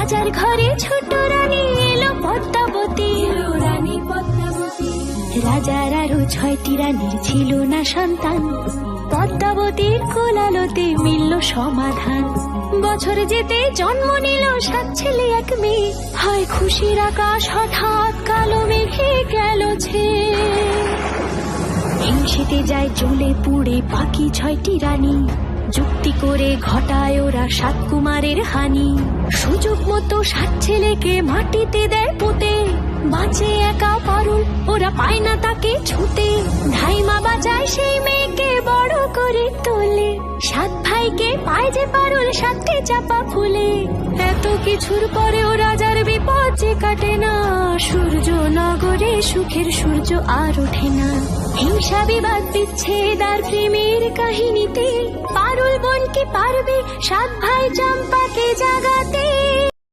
রাজার ঘরে ছোট রানী এলো পদ্মাবতী, রানী পদ্মাবতী। রাজার আরো 6টি রানীর ছিল না সন্তান, পদ্মাবতীর কোলালোতে মিলল সমাধান। বছর যেতে জন্ম নিল 7 ছেলে 1 মেয়ে, হয় খুশির আকাশ হঠাৎ কালো মেঘে গেল ছেয়ে। হিংসেতে যায় জ্বলে পুড়ে বাকি 6টি রানী, যুক্তি করে ঘটায় ওরা 7 কুমারের হানি। সুযোগ মতো 7 ছেলেকে মাটিতে দেয় পুঁতে, বাঁচে একা পারুল, ওরা পায় না তাকে ছুতে। ধাইমা বাঁচায় সেই মেয়েকে বড় করে তোলে, 7 ভাইকে পায় যে পারুল 7টে চাপা ফুলে। এত কিছুর পরেও রাজার বিপদ যে কাটে না, সূর্য নগরে সুখের সূর্য আর ওঠে না। হিংসা বিবাদ বিচ্ছেদ আর প্রেমের কাহিনীতে পারুল বোন কি পারবে 7 ভাই চম্পাকে জাগাতে?